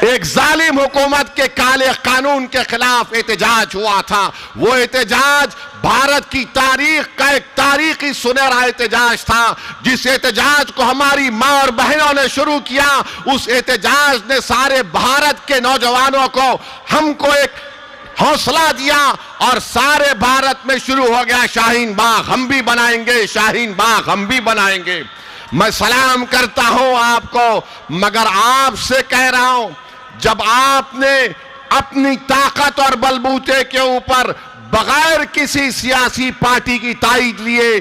एक जालिम हुकूमत के काले कानून के खिलाफ एहतजाज हुआ था। वो एहतजाज भारत की तारीख का एक तारीखी सुनहरा एहतजाज था। जिस एहतजाज को हमारी माँ और बहनों ने शुरू किया, उस एहतजाज ने सारे भारत के नौजवानों को, हमको एक हौसला दिया और सारे भारत में शुरू हो गया शाहीन बाग हम भी बनाएंगे, शाहीन बाग हम भी बनाएंगे। मैं सलाम करता हूं आपको, मगर आपसे कह रहा हूं, जब आपने अपनी ताकत और बलबूते के ऊपर बगैर किसी सियासी पार्टी की ताईद लिए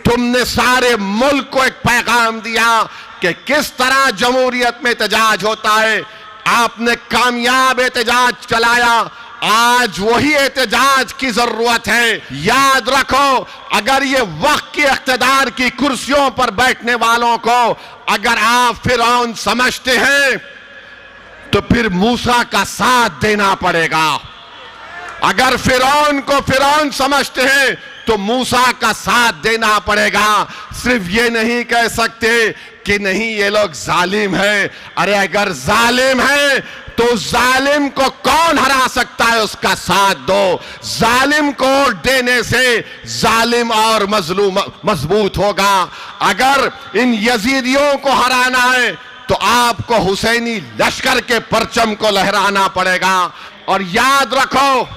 तुमने सारे मुल्क को एक पैगाम दिया कि किस तरह जमहूरियत में एहतजाज होता है, आपने कामयाब एहतजाज चलाया। आज वही एहतजाज की जरूरत है। याद रखो, अगर ये वक्त की इख्तिदार की कुर्सियों पर बैठने वालों को अगर आप फिरौन समझते हैं तो फिर मूसा का साथ देना पड़ेगा। अगर फिरौन को फिरौन समझते हैं तो मूसा का साथ देना पड़ेगा। सिर्फ ये नहीं कह सकते कि नहीं ये लोग जालिम है। अरे अगर जालिम है तो जालिम को कौन हरा सकता है, उसका साथ दो। जालिम को वोट देने से जालिम और मजलूम मजबूत होगा। अगर इन यजीदियों को हराना है तो आपको हुसैनी लश्कर के परचम को लहराना पड़ेगा। और याद रखो,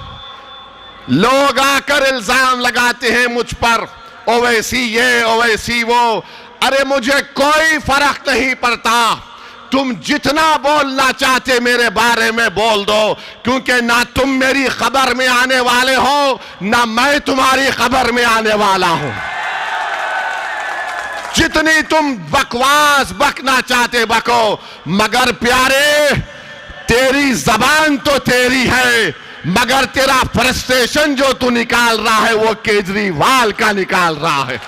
लोग आकर इल्जाम लगाते हैं मुझ पर, ओवैसी ये ओवैसी वो। अरे मुझे कोई फर्क नहीं पड़ता, तुम जितना बोलना चाहते मेरे बारे में बोल दो, क्योंकि ना तुम मेरी खबर में आने वाले हो ना मैं तुम्हारी खबर में आने वाला हूं। जितनी तुम बकवास बकना चाहते बको, मगर प्यारे तेरी जबान तो तेरी है, मगर तेरा फ्रस्ट्रेशन जो तू निकाल रहा है वो केजरीवाल का निकाल रहा है।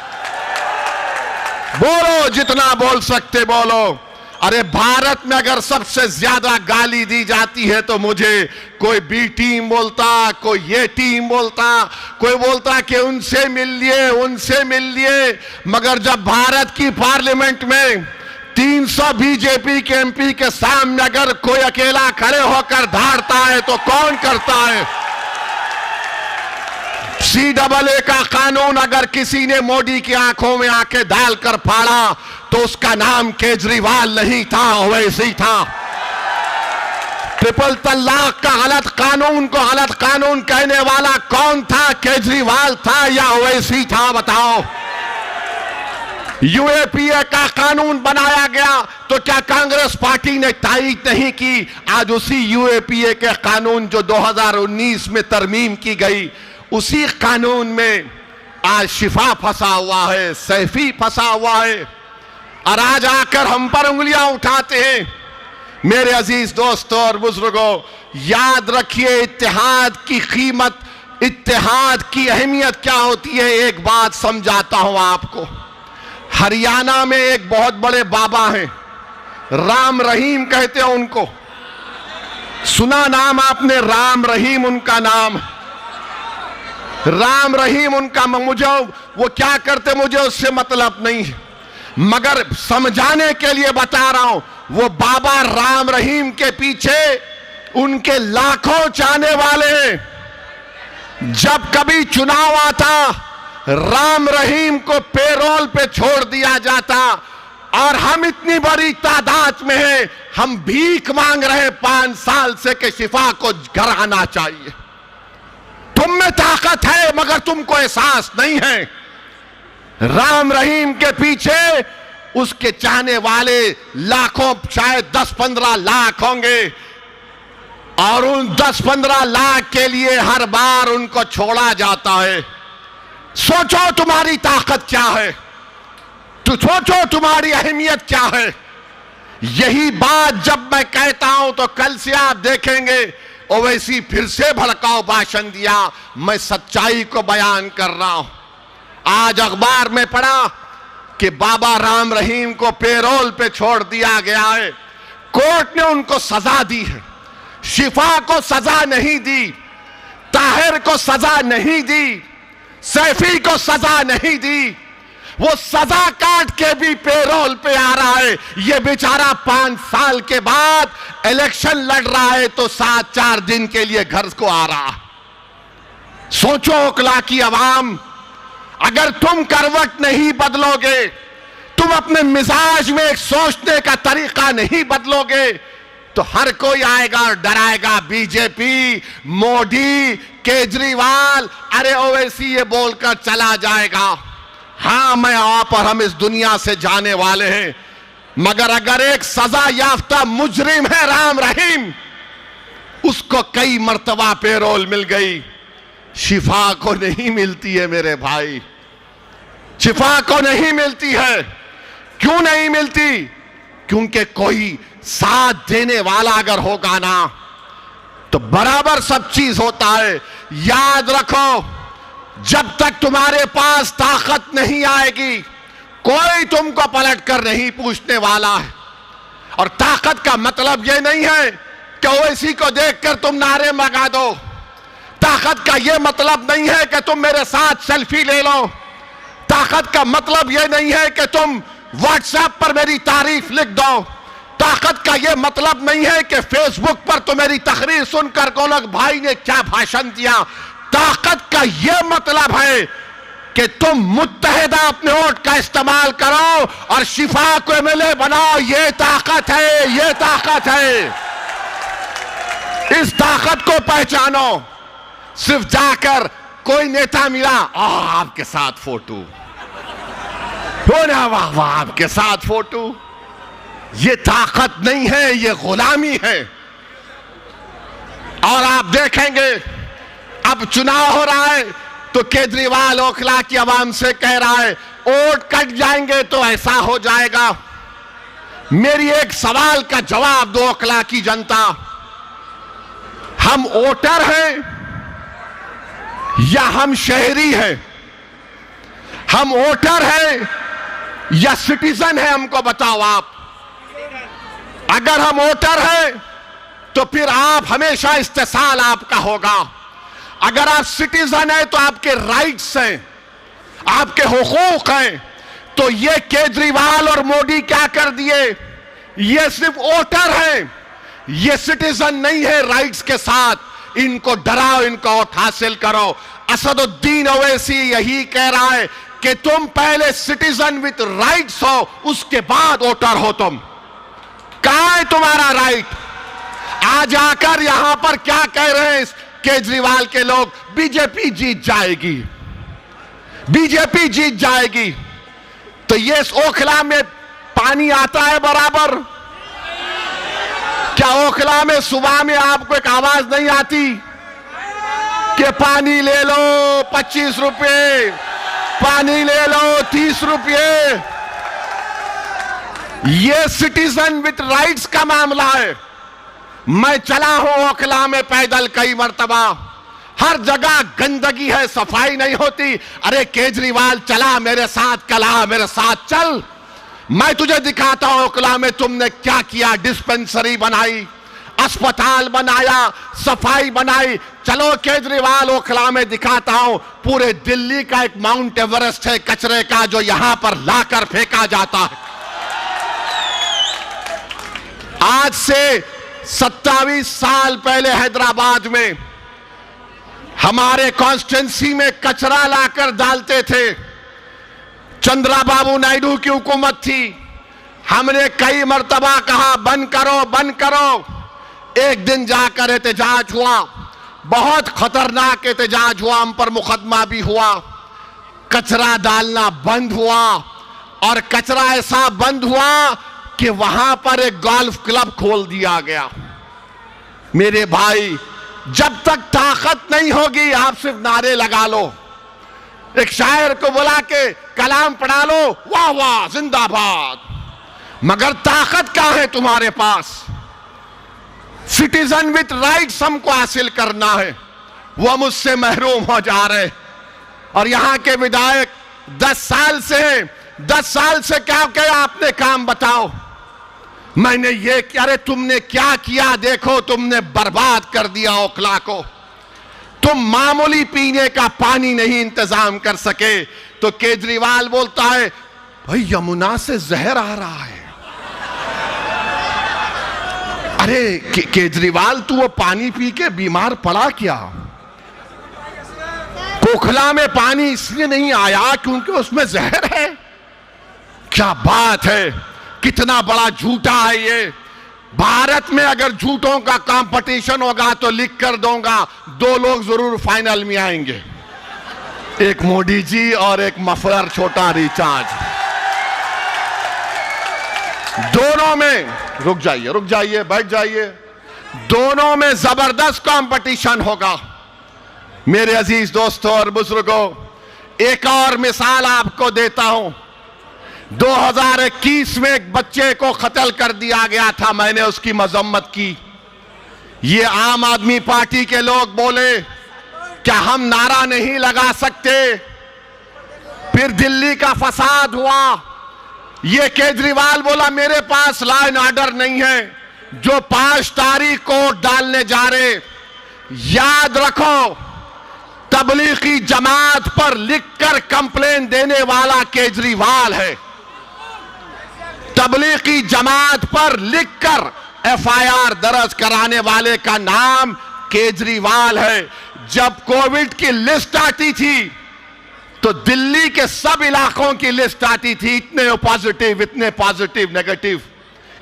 बोलो, जितना बोल सकते बोलो। अरे भारत में अगर सबसे ज्यादा गाली दी जाती है तो मुझे कोई बी टीम बोलता, कोई ये टीम बोलता, कोई बोलता कि उनसे मिल लिए उनसे मिल लिए। मगर जब भारत की पार्लियामेंट में 300 बीजेपी के एमपी के सामने अगर कोई अकेला खड़े होकर धाड़ता है तो कौन करता है? CAA का कानून अगर किसी ने मोदी की आंखों में आंखें डालकर फाड़ा तो उसका नाम केजरीवाल नहीं था, ओवैसी था। ट्रिपल तलाक का गलत कानून को गलत कानून कहने वाला कौन था? केजरीवाल था या ओवैसी था? बताओ। UAPA का कानून बनाया गया तो क्या कांग्रेस पार्टी ने तायीद नहीं की? आज उसी UAPA के कानून जो 2019 में तरमीम की गई, उसी कानून में आज शिफा फंसा हुआ है, सैफी फंसा हुआ है, और आज आकर हम पर उंगलियां उठाते हैं। मेरे अजीज दोस्तों और बुजुर्गों, याद रखिए इत्तेहाद की कीमत, इत्तेहाद की अहमियत क्या होती है। एक बात समझाता हूं आपको। हरियाणा में एक बहुत बड़े बाबा हैं, राम रहीम कहते हैं उनको। सुना नाम आपने? राम रहीम उनका नाम। राम रहीम उनका, मुझे वो क्या करते मुझे उससे मतलब नहीं है, मगर समझाने के लिए बता रहा हूं। वो बाबा राम रहीम के पीछे उनके लाखों चाहने वाले हैं। जब कभी चुनाव आता, राम रहीम को पेरोल पे छोड़ दिया जाता और हम इतनी बड़ी तादाद में हैं, हम भीख मांग रहे 5 साल से कि शिफा को घर आना चाहिए। तुम में ताकत है मगर तुमको एहसास नहीं है। राम रहीम के पीछे उसके चाहने वाले लाखों, शायद 10-15 लाख होंगे, और उन 10-15 लाख के लिए हर बार उनको छोड़ा जाता है। सोचो तुम्हारी ताकत क्या है, तो सोचो तुम्हारी अहमियत क्या है। यही बात जब मैं कहता हूं तो कल से आप देखेंगे ओवैसी फिर से भड़काऊ भाषण दिया। मैं सच्चाई को बयान कर रहा हूं। आज अखबार में पढ़ा कि बाबा राम रहीम को पेरोल पे छोड़ दिया गया है। कोर्ट ने उनको सजा दी है, शिफा को सजा नहीं दी, ताहिर को सजा नहीं दी, सैफी को सजा नहीं दी। वो सजा काट के भी पेरोल पे आ रहा है। ये बेचारा 5 साल के बाद इलेक्शन लड़ रहा है तो 7-4 दिन के लिए घर को आ रहा। सोचो ओखला की आवाम, अगर तुम करवट नहीं बदलोगे, तुम अपने मिजाज में एक सोचने का तरीका नहीं बदलोगे, तो हर कोई आएगा और डराएगा, बीजेपी, मोदी, केजरीवाल, अरे ओवैसी ये बोलकर चला जाएगा। हां, मैं आप और हम इस दुनिया से जाने वाले हैं, मगर अगर एक सजा याफ्ता मुजरिम है राम रहीम, उसको कई मर्तबा पेरोल मिल गई, शिफा को नहीं मिलती है मेरे भाई, शिफा को नहीं मिलती है। क्यों नहीं मिलती? क्योंकि कोई साथ देने वाला अगर होगा ना तो बराबर सब चीज होता है। याद रखो, जब तक तुम्हारे पास ताकत नहीं आएगी, कोई तुमको पलट कर नहीं पूछने वाला है। और ताकत का मतलब यह नहीं है कि ओवैसी को देखकर तुम नारे लगा दो। ताकत का यह मतलब नहीं है कि तुम मेरे साथ सेल्फी ले लो। ताकत का मतलब यह नहीं है कि तुम व्हाट्सएप पर मेरी तारीफ लिख दो। ताकत का यह मतलब नहीं है कि फेसबुक पर तो मेरी तकरीर सुनकर को लोग भाई ने क्या भाषण दिया। ताकत का यह मतलब है कि तुम मुत्तहिदा अपने वोट का इस्तेमाल करो और शिफा को एमएलए बनाओ। यह ताकत है, यह ताकत है। इस ताकत को पहचानो। सिर्फ जाकर कोई नेता मिला, आपके साथ फोटो हो ना, वाह वाह आपके साथ फोटो, ये ताकत नहीं है, ये गुलामी है। और आप देखेंगे अब चुनाव हो रहा है तो केजरीवाल ओखला की आवाम से कह रहा है वोट कट जाएंगे तो ऐसा हो जाएगा। मेरी एक सवाल का जवाब दो ओखला की जनता, हम वोटर हैं या हम शहरी हैं? हम वोटर हैं या सिटीजन है? हमको बताओ आप। अगर हम वोटर हैं तो फिर आप हमेशा इस्तेसाल आपका होगा। अगर आप सिटीजन हैं तो आपके राइट्स हैं, आपके हुकूक हैं। तो ये केजरीवाल और मोदी क्या कर दिए? ये सिर्फ वोटर हैं, ये सिटीजन नहीं है राइट्स के साथ। इनको डराओ, इनको वोट हासिल करो। असदुद्दीन ओवैसी यही कह रहा है कि तुम पहले सिटीजन विद राइट्स हो, उसके बाद वोटर हो। तुम कहां है तुम्हारा राइट? आज आकर यहां पर क्या कह रहे हैं केजरीवाल के लोग? बीजेपी जीत जाएगी, बीजेपी जीत जाएगी। तो ये इस ओखला में पानी आता है बराबर? क्या ओखला में सुबह में आपको एक आवाज नहीं आती कि पानी ले लो 25 रुपए, पानी ले लो 30 रुपए? ये सिटीजन विद राइट्स का मामला है। मैं चला हूं ओखला में पैदल कई मर्तबा, हर जगह गंदगी है, सफाई नहीं होती। अरे केजरीवाल चला मेरे साथ, कला मेरे साथ चल, मैं तुझे दिखाता हूं ओखला में तुमने क्या किया। डिस्पेंसरी बनाई, अस्पताल बनाया, सफाई बनाई। चलो केजरीवाल ओखला में दिखाता हूं। पूरे दिल्ली का एक माउंट एवरेस्ट है कचरे का जो यहां पर लाकर फेंका जाता है। आज से 27 साल पहले हैदराबाद में हमारे कॉन्स्टिट्यूंसी में कचरा लाकर डालते थे। चंद्रबाबू नायडू की हुकूमत थी। हमने कई मर्तबा कहा बंद करो, बंद करो। एक दिन जाकर एहतजाज हुआ, बहुत खतरनाक एहतजाज हुआ, हम पर मुकदमा भी हुआ। कचरा डालना बंद हुआ और कचरा ऐसा बंद हुआ कि वहां पर एक गोल्फ क्लब खोल दिया गया। मेरे भाई, जब तक ताकत नहीं होगी आप सिर्फ नारे लगा लो। एक शायर को बुला के कलाम पढ़ा लो, वाह वाह जिंदाबाद, मगर ताकत क्या है तुम्हारे पास? सिटीजन विद राइट्स हमको हासिल करना है, वो मुझसे महरूम हो जा रहे। और यहां के विधायक 10 साल से हैं, 10 साल से क्या किया आपने काम बताओ? मैंने ये किया। अरे तुमने क्या किया? देखो तुमने बर्बाद कर दिया ओखला को। तुम मामूली पीने का पानी नहीं इंतजाम कर सके, तो केजरीवाल बोलता है भाई यमुना से जहर आ रहा है। अरे केजरीवाल, तू वो पानी पी के बीमार पड़ा क्या? पोखला में पानी इसलिए नहीं आया क्योंकि उसमें जहर है। क्या बात है, कितना बड़ा झूठा है ये। भारत में अगर झूठों का कंपटीशन होगा तो लिख कर दूंगा, दो लोग जरूर फाइनल में आएंगे, एक मोदी जी और एक मफलर छोटा रिचार्ज। दोनों में रुक जाइए, बैठ जाइए, दोनों में जबरदस्त कंपटीशन होगा। मेरे अजीज दोस्तों और बुजुर्गों, एक और मिसाल आपको देता हूं। 2021 में एक बच्चे को कत्ल कर दिया गया था, मैंने उसकी मजम्मत की। ये आम आदमी पार्टी के लोग बोले क्या हम नारा नहीं लगा सकते? फिर दिल्ली का फसाद हुआ, ये केजरीवाल बोला मेरे पास लॉ एंड ऑर्डर नहीं है, जो 5 तारीख को डालने जा रहे। याद रखो, तबलीगी जमात पर लिखकर कंप्लेन देने वाला केजरीवाल है। तबलीगी जमात पर लिखकर एफआईआर दर्ज कराने वाले का नाम केजरीवाल है। जब कोविड की लिस्ट आती थी तो दिल्ली के सब इलाकों की लिस्ट आती थी, इतने पॉजिटिव, नेगेटिव,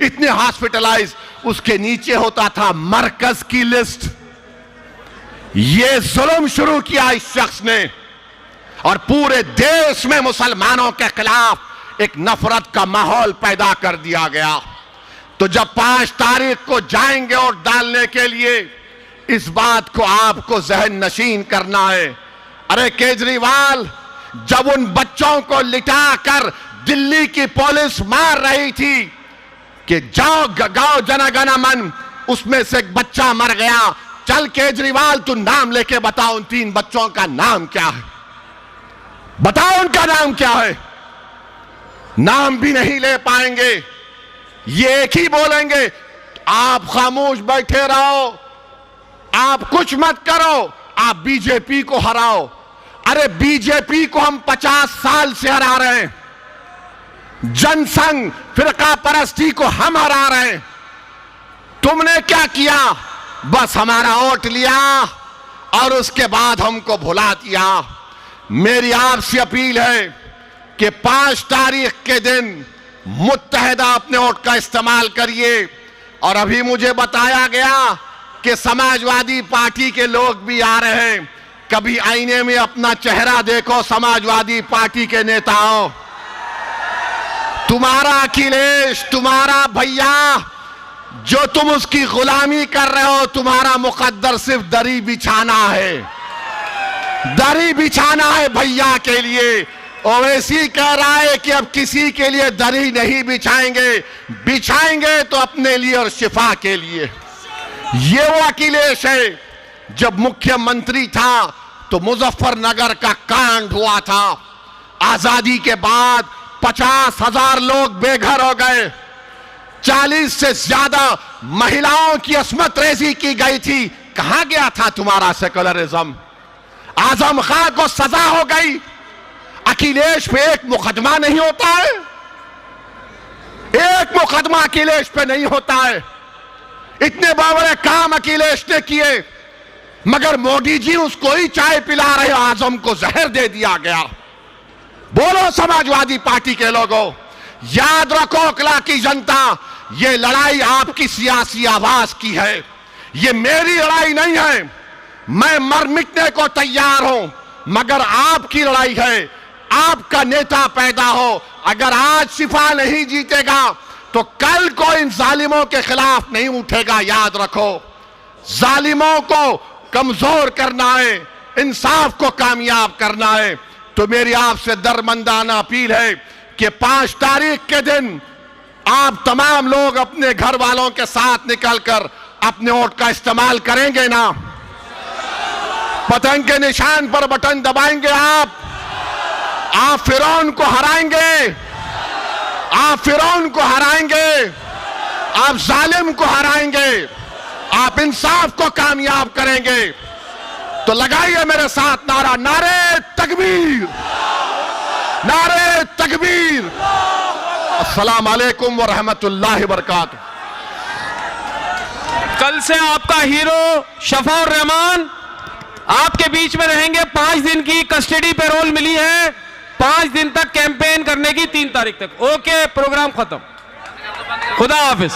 इतने हॉस्पिटलाइज, उसके नीचे होता था मरकज की लिस्ट। ये जुल्म शुरू किया इस शख्स ने और पूरे देश में मुसलमानों के खिलाफ एक नफरत का माहौल पैदा कर दिया गया। तो जब 5 तारीख को जाएंगे और डालने के लिए, इस बात को आपको जहन नशीन करना है। अरे केजरीवाल, जब उन बच्चों को लिटाकर दिल्ली की पुलिस मार रही थी कि जाओ गाओ जन गण मन, उसमें से एक बच्चा मर गया। चल केजरीवाल, तू नाम लेके बताओ उन 3 बच्चों का नाम क्या है, बताओ उनका नाम क्या है। नाम भी नहीं ले पाएंगे, ये एक ही बोलेंगे आप खामोश बैठे रहो, आप कुछ मत करो, आप बीजेपी को हराओ। अरे बीजेपी को हम 50 साल से हरा रहे हैं, जनसंघ फिरका परस्ती को हम हरा रहे हैं। तुमने क्या किया? बस हमारा वोट लिया और उसके बाद हमको भुला दिया। मेरी आपसे अपील है कि 5 तारीख के दिन मुत्तहिदा अपने वोट का इस्तेमाल करिए। और अभी मुझे बताया गया कि समाजवादी पार्टी के लोग भी आ रहे हैं। कभी आईने में अपना चेहरा देखो समाजवादी पार्टी के नेताओं। तुम्हारा अखिलेश, तुम्हारा भैया, जो तुम उसकी गुलामी कर रहे हो, तुम्हारा मुकद्दर सिर्फ दरी बिछाना है, दरी बिछाना है भैया के लिए। ओवैसी कह रहा है कि अब किसी के लिए दरी नहीं बिछाएंगे, बिछाएंगे तो अपने लिए और शिफा के लिए। ये वो अखिलेश है, जब मुख्यमंत्री था तो मुजफ्फरनगर का कांड हुआ था। आजादी के बाद 50,000 लोग बेघर हो गए, 40 से ज्यादा महिलाओं की अस्मत रेजी की गई थी। कहां गया था तुम्हारा सेकुलरिज्म? आजम खां को सजा हो गई, अखिलेश पे एक मुकदमा नहीं होता है, एक मुकदमा अखिलेश पे नहीं होता है। इतने बड़े काम अखिलेश ने किए, मगर मोदी जी उसको ही चाय पिला रहे, आजम को जहर दे दिया गया। बोलो समाजवादी पार्टी के लोगों, याद रखो अकला की जनता, ये लड़ाई आपकी सियासी आवाज की है, ये मेरी लड़ाई नहीं है। मैं मर मिटने को तैयार हूं, मगर आपकी लड़ाई है। आपका नेता पैदा हो, अगर आज शिफा नहीं जीतेगा तो कल को इन जालिमों के खिलाफ नहीं उठेगा। याद रखो, जालिमों को कमजोर करना है, इंसाफ को कामयाब करना है। तो मेरी आपसे दरमंदाना अपील है कि 5 तारीख के दिन आप तमाम लोग अपने घर वालों के साथ निकलकर अपने वोट का इस्तेमाल करेंगे ना? पतंग के निशान पर बटन दबाएंगे आप फिरौन को हराएंगे, आप फिरौन को हराएंगे, आप जालिम को हराएंगे, आप इंसाफ को कामयाब करेंगे। तो लगाइए मेरे साथ नारा, नारे तकबीर, नारे तकबीर। अस्सलाम वालेकुम व रहमतुल्लाहि व बरकातुहू। कल से आपका हीरो शफाउर रहमान आपके बीच में रहेंगे। 5 दिन की कस्टडी पैरोल मिली है, 5 दिन तक कैंपेन करने की, 3 तारीख तक। ओके, प्रोग्राम खत्म। खुदा हाफिज।